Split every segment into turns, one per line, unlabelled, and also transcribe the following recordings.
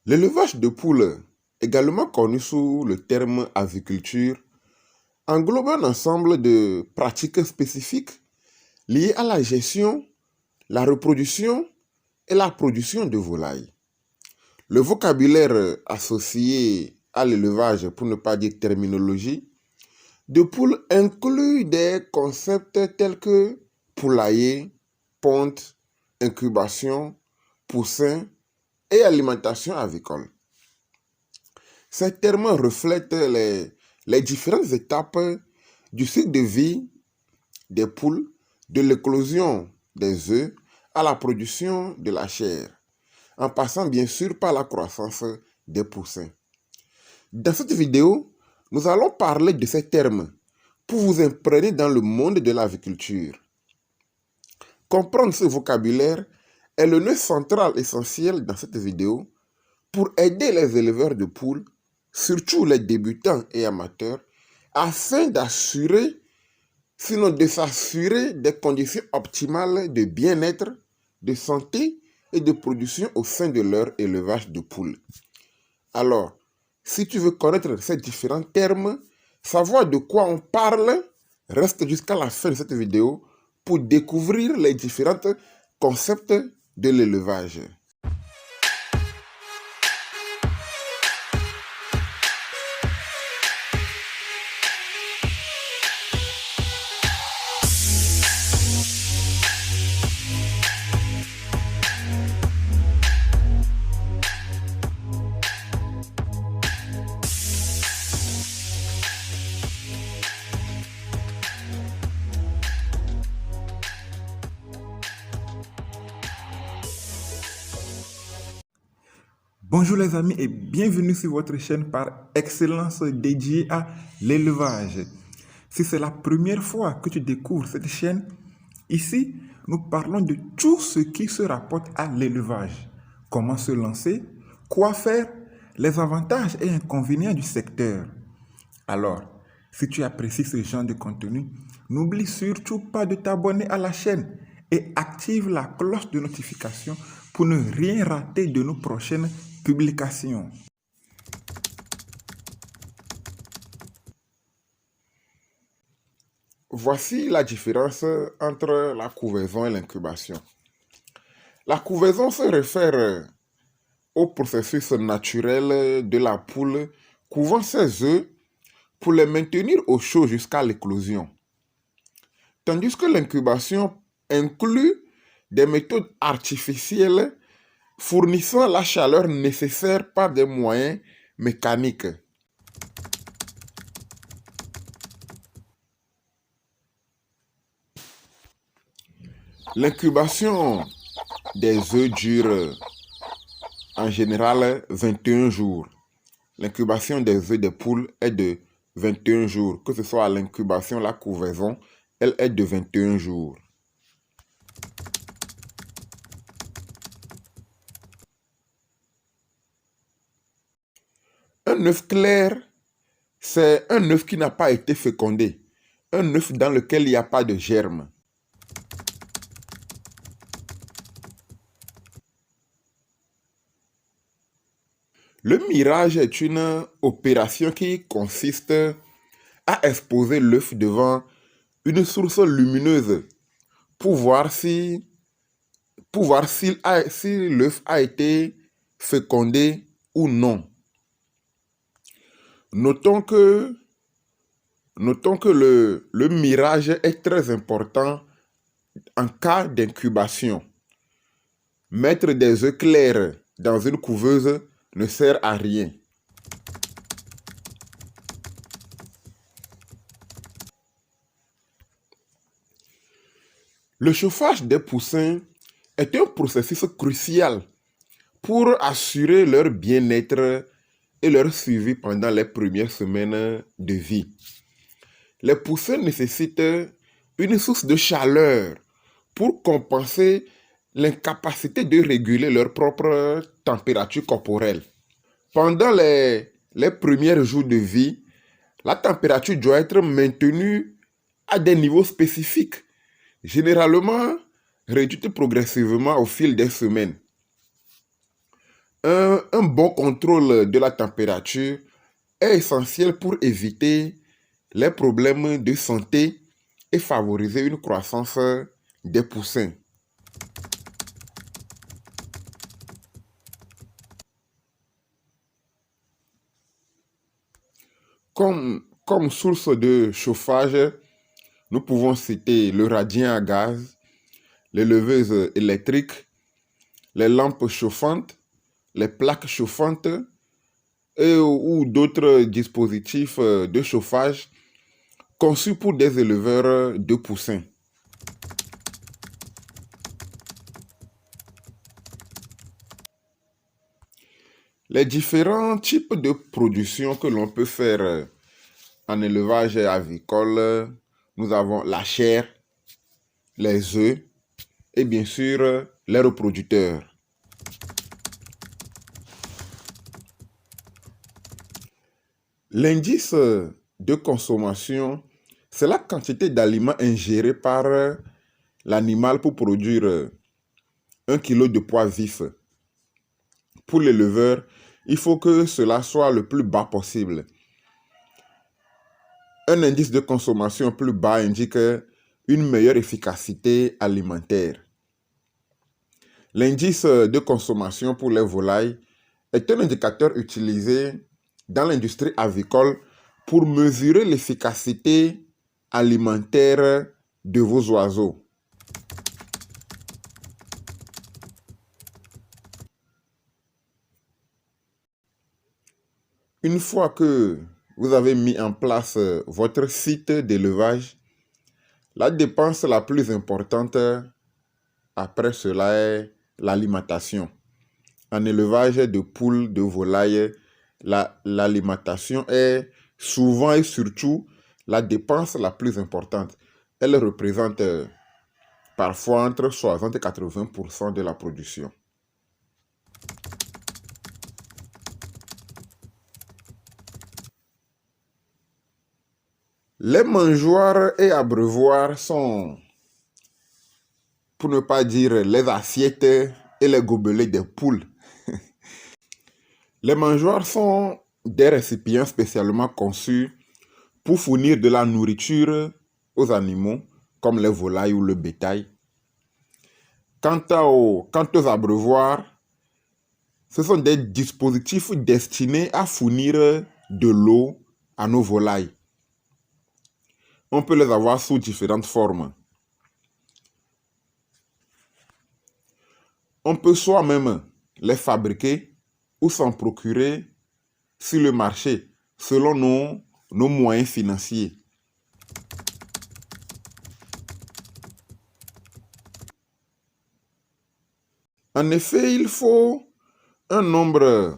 L'élevage de poules, également connu sous le terme aviculture, englobe un ensemble de pratiques spécifiques liées à la gestion, la reproduction et la production de volailles. Le vocabulaire associé à l'élevage, pour ne pas dire terminologie, de poules inclut des concepts tels que poulailler, ponte, incubation, poussin et alimentation avicole. Ces termes reflètent les différentes étapes du cycle de vie des poules, de l'éclosion des œufs à la production de la chair, en passant bien sûr par la croissance des poussins. Dans cette vidéo, nous allons parler de ces termes pour vous imprégner dans le monde de l'aviculture. Comprendre ce vocabulaire est le nœud central essentiel dans cette vidéo pour aider les éleveurs de poules, surtout les débutants et amateurs, afin d'assurer, sinon de s'assurer des conditions optimales de bien-être, de santé et de production au sein de leur élevage de poules. Alors, si tu veux connaître ces différents termes, savoir de quoi on parle, reste jusqu'à la fin de cette vidéo pour découvrir les différents concepts de l'élevage.
Bonjour les amis et bienvenue sur votre chaîne par excellence dédiée à l'élevage. Si c'est la première fois que tu découvres cette chaîne, ici nous parlons de tout ce qui se rapporte à l'élevage. Comment se lancer, quoi faire, les avantages et inconvénients du secteur. Alors, si tu apprécies ce genre de contenu, n'oublie surtout pas de t'abonner à la chaîne et active la cloche de notification pour ne rien rater de nos prochaines publications.
Voici la différence entre la couvaison et l'incubation. La couvaison se réfère au processus naturel de la poule couvant ses œufs pour les maintenir au chaud jusqu'à l'éclosion. Tandis que l'incubation inclut des méthodes artificielles fournissant la chaleur nécessaire par des moyens mécaniques. L'incubation des œufs dure en général 21 jours. L'incubation des œufs des poules est de 21 jours, que ce soit l'incubation, la couvaison, elle est de 21 jours. Un œuf clair, c'est un œuf qui n'a pas été fécondé, un œuf dans lequel il n'y a pas de germe. Le mirage est une opération qui consiste à exposer l'œuf devant une source lumineuse pour voir si l'œuf a été fécondé ou non. Notons que le mirage est très important en cas d'incubation. Mettre des œufs clairs dans une couveuse ne sert à rien. Le chauffage des poussins est un processus crucial pour assurer leur bien-être et leur suivi pendant les premières semaines de vie. Les poussins nécessitent une source de chaleur pour compenser l'incapacité de réguler leur propre température corporelle. Pendant les premiers jours de vie, la température doit être maintenue à des niveaux spécifiques, généralement réduite progressivement au fil des semaines. Un bon contrôle de la température est essentiel pour éviter les problèmes de santé et favoriser une croissance des poussins. Comme source de chauffage, nous pouvons citer le radien à gaz, les leveuses électriques, les lampes chauffantes, les plaques chauffantes ou d'autres dispositifs de chauffage conçus pour des éleveurs de poussins. Les différents types de production que l'on peut faire en élevage avicole, nous avons la chair, les œufs et bien sûr les reproducteurs. L'indice de consommation, c'est la quantité d'aliments ingérés par l'animal pour produire 1 kg de poids vif. Pour l'éleveur, il faut que cela soit le plus bas possible. Un indice de consommation plus bas indique une meilleure efficacité alimentaire. L'indice de consommation pour les volailles est un indicateur utilisé dans l'industrie avicole pour mesurer l'efficacité alimentaire de vos oiseaux. Une fois que vous avez mis en place votre site d'élevage, la dépense la plus importante après cela est l'alimentation. En élevage de poules, de volailles, l'alimentation est souvent et surtout la dépense la plus importante. Elle représente parfois entre 60 et 80% de la production. Les mangeoires et abreuvoirs sont, pour ne pas dire les assiettes et les gobelets des poules. Les mangeoires sont des récipients spécialement conçus pour fournir de la nourriture aux animaux, comme les volailles ou le bétail. Quant aux abreuvoirs, ce sont des dispositifs destinés à fournir de l'eau à nos volailles. On peut les avoir sous différentes formes. On peut soi-même les fabriquer ou s'en procurer sur le marché selon nos moyens financiers. En effet, il faut un nombre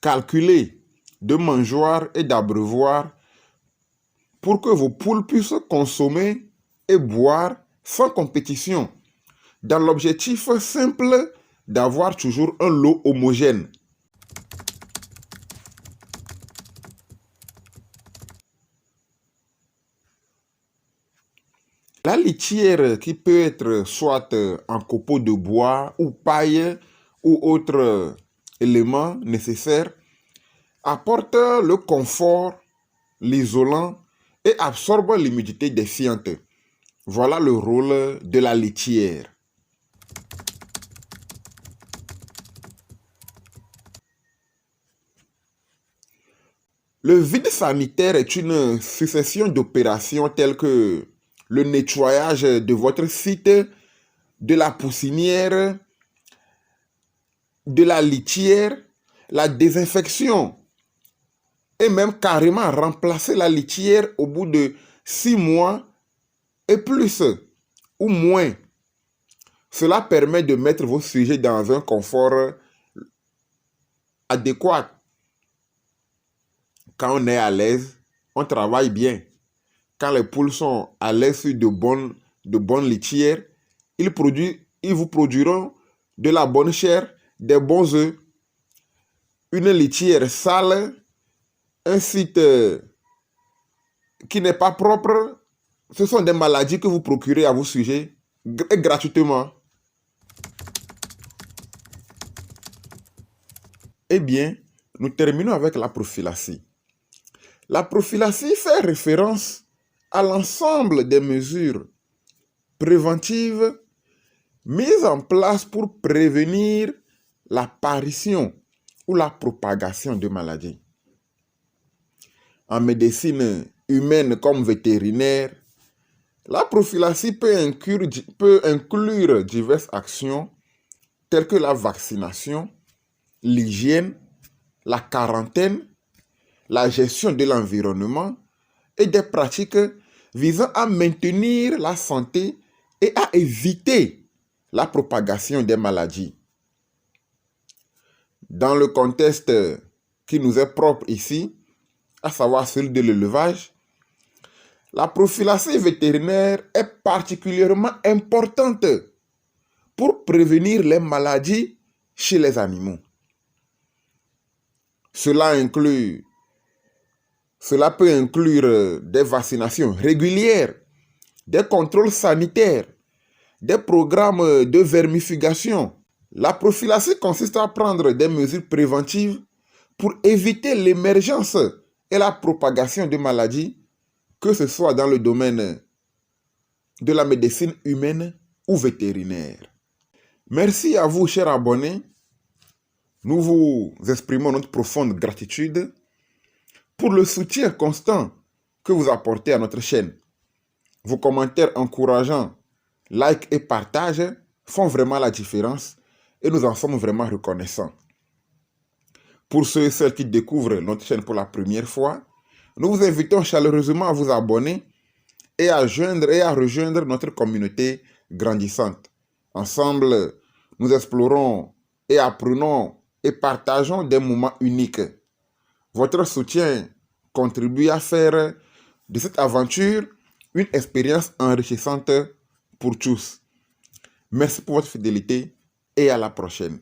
calculé de mangeoires et d'abreuvoirs pour que vos poules puissent consommer et boire sans compétition, dans l'objectif simple d'avoir toujours un lot homogène. La litière, qui peut être soit en copeaux de bois ou paille ou autres éléments nécessaires, apporte le confort, l'isolant et absorbe l'humidité des fientes. Voilà le rôle de la litière. Le vide sanitaire est une succession d'opérations telles que le nettoyage de votre site, de la poussinière, de la litière, la désinfection et même carrément remplacer la litière au bout de 6 mois et plus ou moins. Cela permet de mettre vos sujets dans un confort adéquat. Quand on est à l'aise, on travaille bien. Quand les poules sont à l'aise sur de bonnes litières, ils vous produiront de la bonne chair, des bons œufs. Une litière sale, un site qui n'est pas propre, ce sont des maladies que vous procurez à vos sujets gratuitement. Eh bien, nous terminons avec la prophylaxie. La prophylaxie fait référence à l'ensemble des mesures préventives mises en place pour prévenir l'apparition ou la propagation de maladies. En médecine humaine comme vétérinaire, la prophylaxie peut inclure diverses actions telles que la vaccination, l'hygiène, la quarantaine, la gestion de l'environnement et des pratiques visant à maintenir la santé et à éviter la propagation des maladies. Dans le contexte qui nous est propre ici, à savoir celui de l'élevage, la prophylaxie vétérinaire est particulièrement importante pour prévenir les maladies chez les animaux. Cela peut inclure des vaccinations régulières, des contrôles sanitaires, des programmes de vermifugation. La prophylaxie consiste à prendre des mesures préventives pour éviter l'émergence et la propagation de maladies, que ce soit dans le domaine de la médecine humaine ou vétérinaire. Merci à vous, chers abonnés. Nous vous exprimons notre profonde gratitude pour le soutien constant que vous apportez à notre chaîne. Vos commentaires encourageants, likes et partages font vraiment la différence et nous en sommes vraiment reconnaissants. Pour ceux et celles qui découvrent notre chaîne pour la première fois, nous vous invitons chaleureusement à vous abonner et à rejoindre notre communauté grandissante. Ensemble, nous explorons et apprenons et partageons des moments uniques. Votre soutien contribue à faire de cette aventure une expérience enrichissante pour tous. Merci pour votre fidélité et à la prochaine.